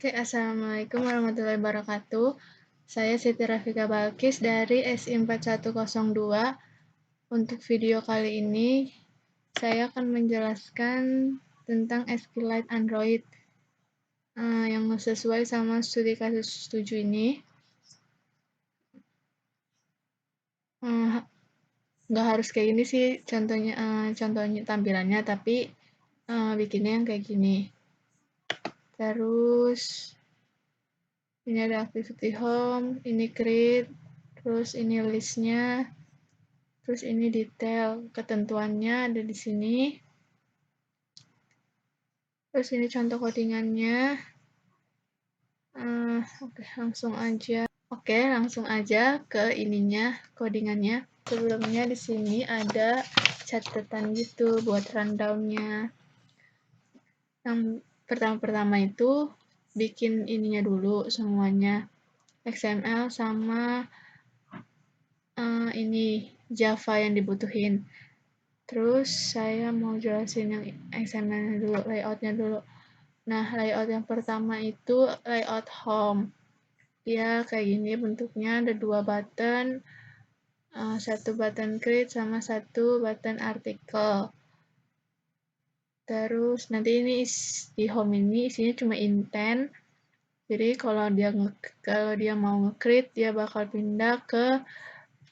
Oke, Assalamualaikum warahmatullahi wabarakatuh. Saya Siti Rafika Balkis dari SI4102. Untuk video kali ini, saya akan menjelaskan tentang SQLite Android yang sesuai sama studi kasus 7 ini. Nggak harus kayak gini sih contohnya tampilannya, tapi bikinnya yang kayak gini. Terus ini ada activity home, ini create, terus ini listnya, terus ini detail ketentuannya ada di sini. Terus ini contoh codingannya. Oke, langsung aja ke ininya, codingannya. Sebelumnya di sini ada catatan gitu buat rundown-nya. Yang pertama-pertama itu bikin ininya dulu semuanya, XML sama ini Java yang dibutuhin. Terus saya mau jelasin yang XML-nya dulu, layout-nya dulu. Nah, layout yang pertama itu layout home. Dia kayak gini bentuknya, ada 2 button, 1 button create sama 1 button artikel. Terus nanti ini di home ini isinya cuma intent. Jadi kalau dia mau nge-create, dia bakal pindah ke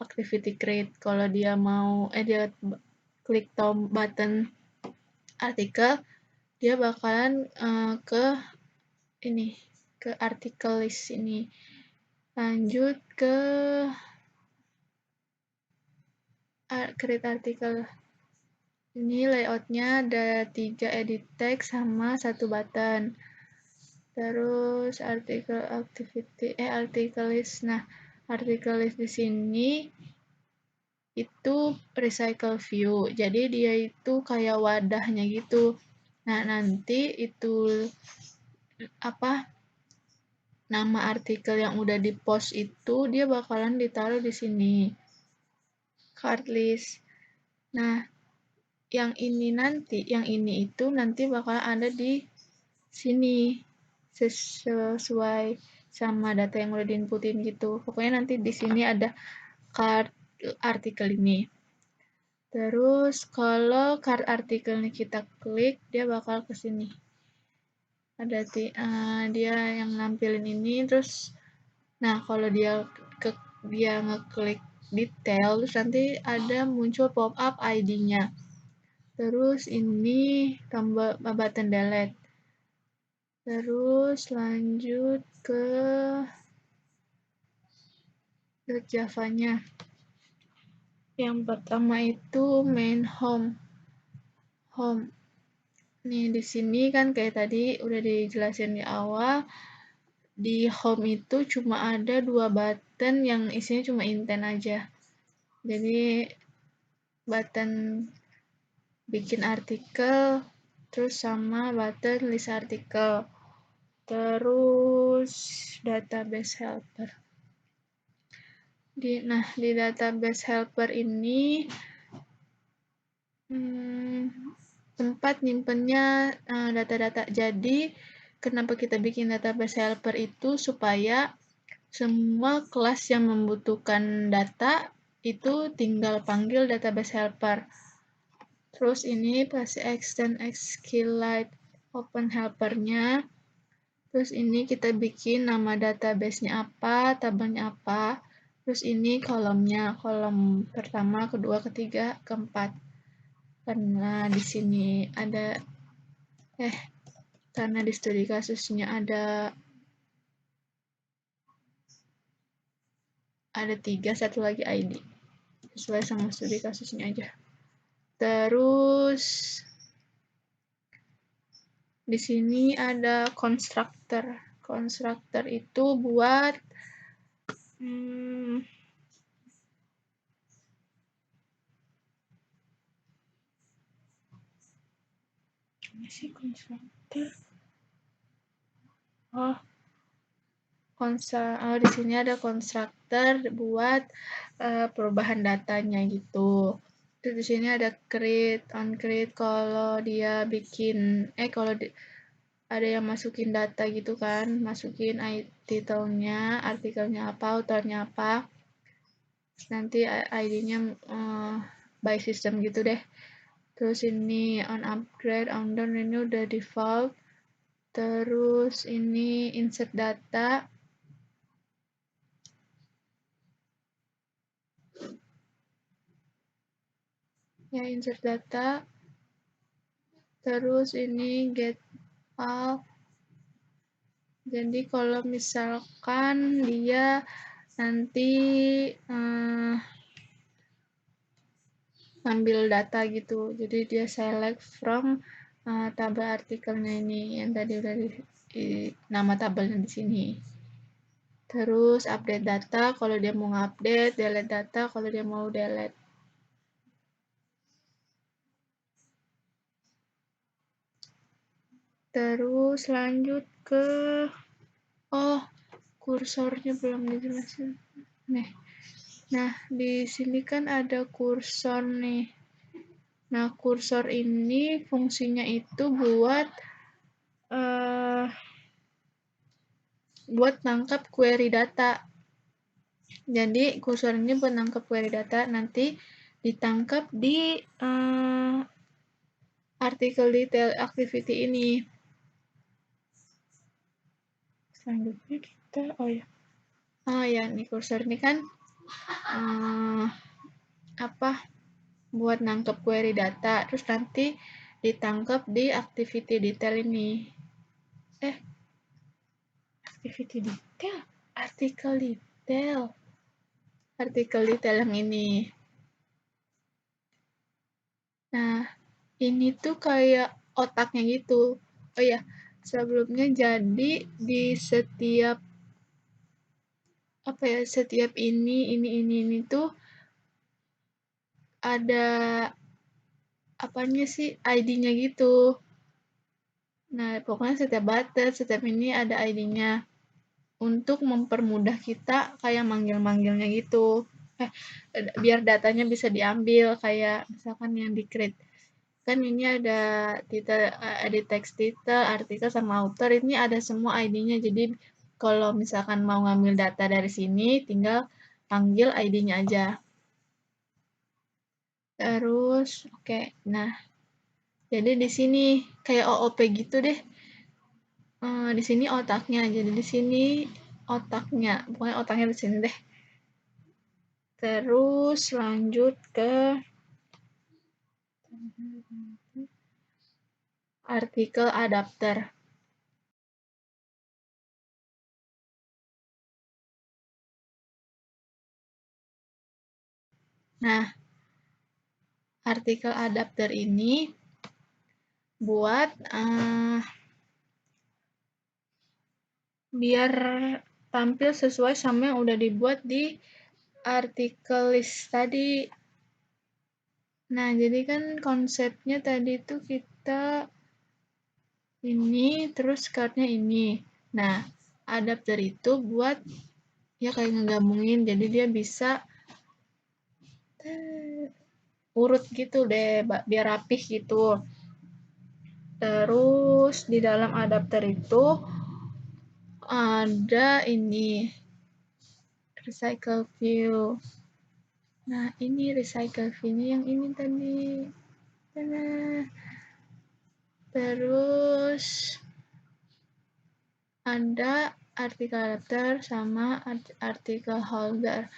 activity create. Kalau dia mau dia klik button artikel, dia bakalan ke artikel list ini. Lanjut ke create artikel. Ini layoutnya ada 3 edit text sama 1 button. Terus artikel list. Nah, artikel list di sini itu recycle view. Jadi dia itu kayak wadahnya gitu. Nah, nanti itu nama artikel yang udah di-post itu dia bakalan ditaruh di sini. Card list. Nah, yang ini itu nanti bakalan ada di sini sesuai sama data yang udah diinputin gitu. Pokoknya nanti di sini ada card artikel ini. Terus kalau card artikelnya kita klik, dia bakal ke sini. Ada dia yang nampilin ini, terus nah kalau dia ngeklik detail, terus nanti ada muncul pop up ID-nya. Terus ini tambah button delete. Terus lanjut ke Java-nya. Yang pertama itu main home. Nih di sini kan kayak tadi udah dijelasin di awal, di home itu cuma ada 2 button yang isinya cuma intent aja. Jadi button bikin artikel, terus sama button list artikel, terus database helper. Di database helper ini tempat nyimpennya data-data. Jadi kenapa kita bikin database helper itu supaya semua kelas yang membutuhkan data itu tinggal panggil database helper. Terus ini pasti extend SQLite open helper-nya. Terus ini kita bikin nama database-nya apa, tabelnya apa. Terus ini kolomnya, kolom pertama, kedua, ketiga, keempat. Karena di sini ada karena di studi kasusnya ada 3, satu lagi ID. Sesuai sama studi kasusnya aja. Terus di sini ada constructor. Constructor itu buat di sini ada constructor buat perubahan datanya gitu. Terus di sini ada create, on create kalau dia bikin ada yang masukin data gitu kan, masukin title-nya, artikelnya apa, autornya apa, nanti ID-nya by system gitu deh. Terus ini on upgrade, on down ini udah default. Terus ini insert data. Ya, insert data. Terus ini get all. Jadi kalau misalkan dia nanti ngambil data gitu, jadi dia select from tabel artikelnya ini yang tadi udah di nama tabelnya di sini. Terus update data kalau dia mau ngupdate, delete data kalau dia mau delete. Terus lanjut ke kursornya belum dijelasin. Nah, di sini kan ada kursor nih. Nah, kursor ini fungsinya itu buat nangkap query data. Jadi, kursor ini buat nangkap query data, nanti ditangkap di artikel detail activity ini. Selanjutnya kita, nih kursor ini kan buat nangkep query data, terus nanti ditangkap di activity detail ini. Activity detail, artikel detail yang ini. Nah, ini tuh kayak otaknya gitu. Oh ya, sebelumnya jadi di setiap ini tuh ada apanya sih, ID-nya gitu. Nah, pokoknya setiap button, setiap ini ada ID-nya untuk mempermudah kita kayak manggil-manggilnya gitu. Biar datanya bisa diambil, kayak misalkan yang di create. Kan ini ada title, edit text title, artikel sama author, ini ada semua ID-nya. Jadi kalau misalkan mau ngambil data dari sini, tinggal panggil ID-nya aja. Terus, nah, jadi di sini kayak OOP gitu deh. Di sini otaknya, jadi di sini otaknya, pokoknya otaknya di sini deh. Terus lanjut ke artikel adapter. Nah, artikel adapter ini buat biar tampil sesuai sama yang udah dibuat di artikel list tadi. Nah, jadi kan konsepnya tadi itu kita ini, terus card-nya ini. Nah, adapter itu buat ya kayak ngegabungin, jadi dia bisa urut gitu deh, biar rapih gitu. Terus di dalam adapter itu ada ini recycle view. Nah, ini recycle view-nya yang ini tadi. Terus ada artikel adapter sama artikel holder.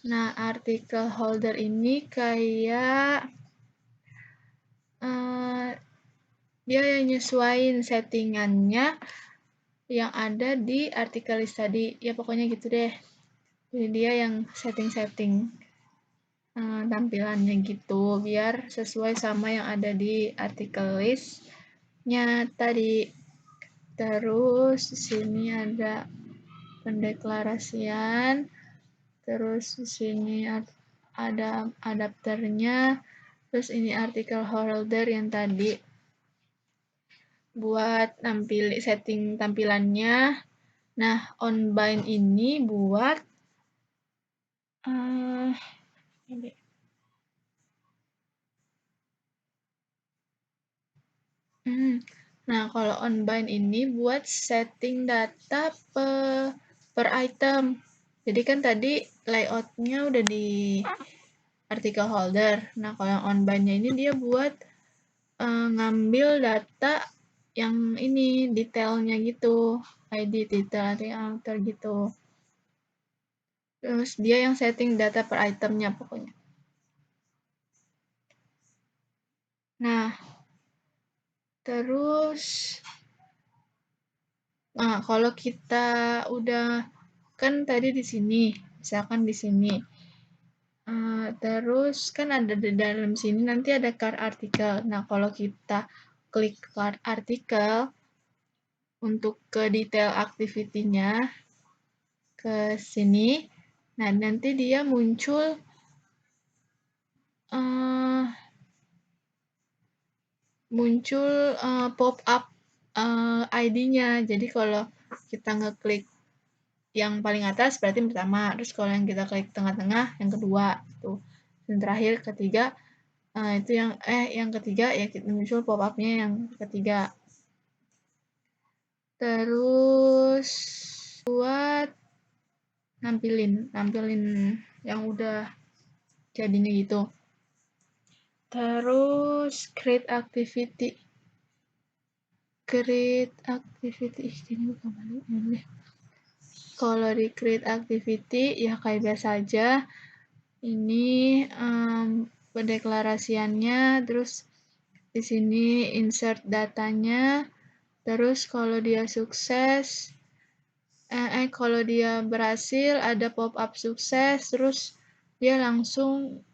Nah, artikel holder ini kayak dia yang nyesuaiin settingannya yang ada di artikel list tadi. Ya pokoknya gitu deh. Jadi dia yang setting-setting tampilannya gitu biar sesuai sama yang ada di artikel list-nya tadi. Terus di sini ada pendeklarasian. Terus di sini ada adapternya. Terus ini artikel holder yang tadi buat setting tampilannya. Nah, on bind ini buat Nah, kalau onBind ini buat setting data per item. Jadi kan tadi layoutnya udah di artikel holder. Nah, kalau yang onBind-nya ini dia buat ngambil data yang ini detailnya gitu, ID detail alter gitu. Terus dia yang setting data per itemnya pokoknya. Nah, terus kalau kita udah kan tadi di sini, misalkan di sini. Terus kan ada di dalam sini nanti ada card artikel. Nah, kalau kita klik card artikel untuk ke detail activity-nya ke sini, nah nanti dia muncul pop-up ID-nya. Jadi kalau kita ngeklik yang paling atas berarti pertama, terus kalau yang kita klik tengah-tengah yang kedua tuh. Dan terakhir ketiga itu yang ketiga ya kita muncul pop-up-nya yang ketiga. Terus buat nampilin yang udah jadinya gitu. Terus create activity ini bukan balik ya. Kalau di create activity ya kayak biasa aja. Ini pendeklarasiannya, terus di sini insert datanya, terus kalau dia sukses, kalau dia berhasil ada pop-up sukses, terus dia langsung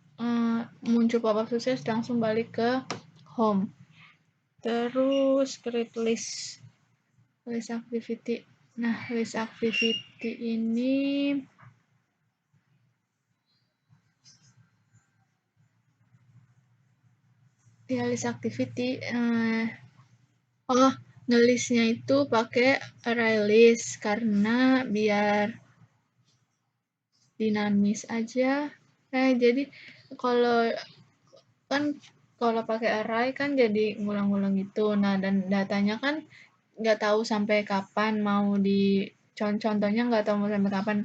muncul pop-up sukses langsung balik ke home. Terus create list activity. Nah, list activity ini ya list activity ngelistnya itu pakai array list karena biar dinamis aja. Jadi kalau pakai array kan jadi ngulang-ngulang gitu. Nah, dan datanya kan nggak tahu sampai kapan mau contohnya nggak tahu mau sampai kapan,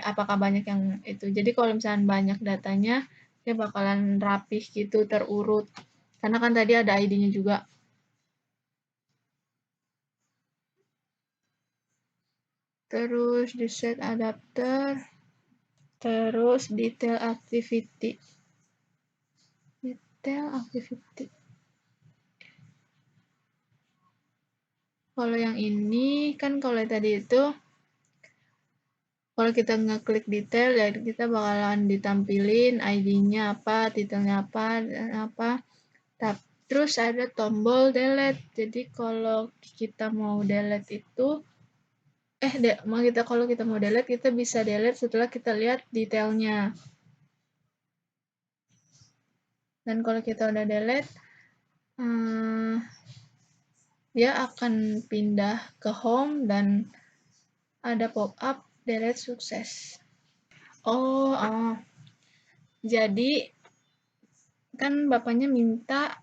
apakah banyak yang itu. Jadi kalau misalnya banyak datanya, dia bakalan rapih gitu, terurut. Karena kan tadi ada ID-nya juga. Terus di set adapter, terus detail activity. Kalau yang ini kan kalau tadi itu kalau kita ngeklik detail ya kita bakalan ditampilin ID-nya apa, titelnya apa, dan apa. Terus ada tombol delete. Jadi kalau kita mau delete itu kalau kita mau delete kita bisa delete setelah kita lihat detailnya. Dan kalau kita udah delete dia akan pindah ke home dan ada pop-up delete sukses. Jadi kan bapaknya minta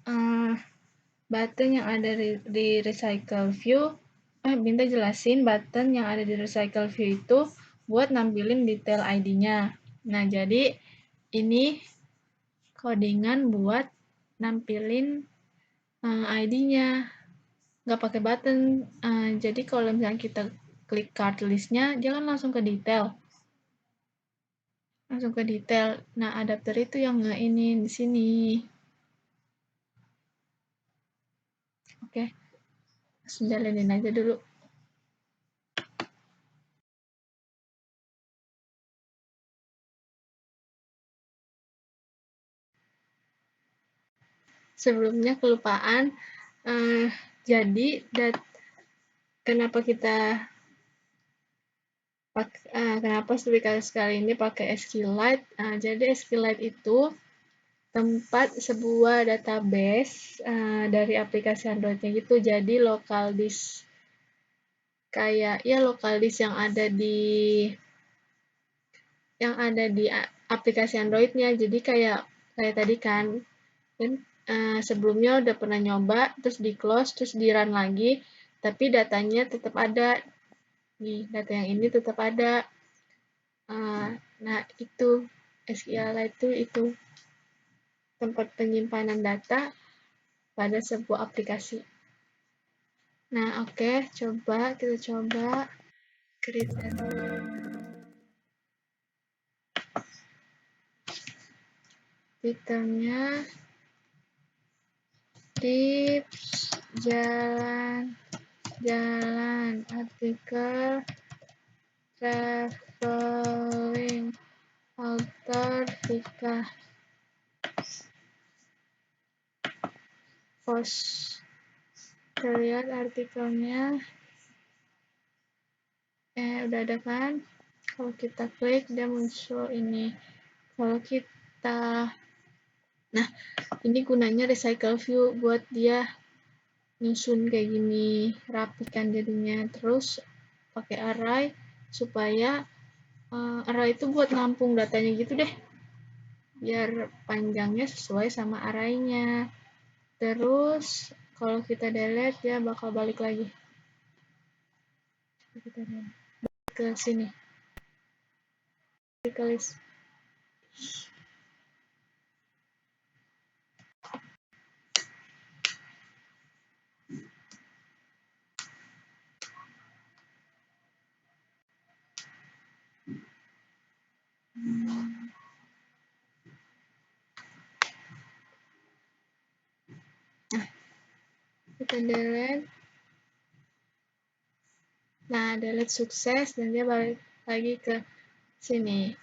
button yang ada di recycle view, minta jelasin button yang ada di recycle view itu buat nampilin detail ID-nya. Nah, jadi ini codingan buat nampilin ID-nya, nggak pakai button. Jadi kalau misalnya kita klik card list-nya, jangan langsung ke detail. Nah, adapter itu yang ini di sini. Oke, langsung jalanin aja dulu. Sebelumnya kelupaan, jadi kenapa sekali ini pakai SQLite? Jadi SQLite itu tempat sebuah database dari aplikasi Android-nya gitu. Jadi local disk kayak ya local disk yang ada di aplikasi Android-nya. Jadi kayak tadi kan sebelumnya udah pernah nyoba, terus di close, terus di run lagi, tapi datanya tetap ada. Nih, data yang ini tetap ada. Nah, itu SQLite itu tempat penyimpanan data pada sebuah aplikasi. Nah, oke, kita coba create fiturnya tips jalan artikel traveling author Vika post. Kita lihat artikelnya. Udah ada kan? Kalau kita klik, dia muncul ini. Kalau kita, nah, ini gunanya recycle view buat dia nyusun kayak gini, rapikan jadinya. Terus pakai array supaya array itu buat nampung datanya gitu deh, biar panjangnya sesuai sama arraynya. Terus kalau kita delete, dia bakal balik lagi. Kita balik ke sini. Artikel list. Nah, kita delete. Nah, delete sukses dan dia balik lagi ke sini.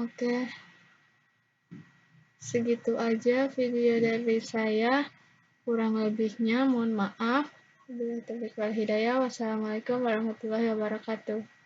Oke. Segitu aja video dari saya. Kurang lebihnya mohon maaf. Wassalamualaikum warahmatullahi wabarakatuh.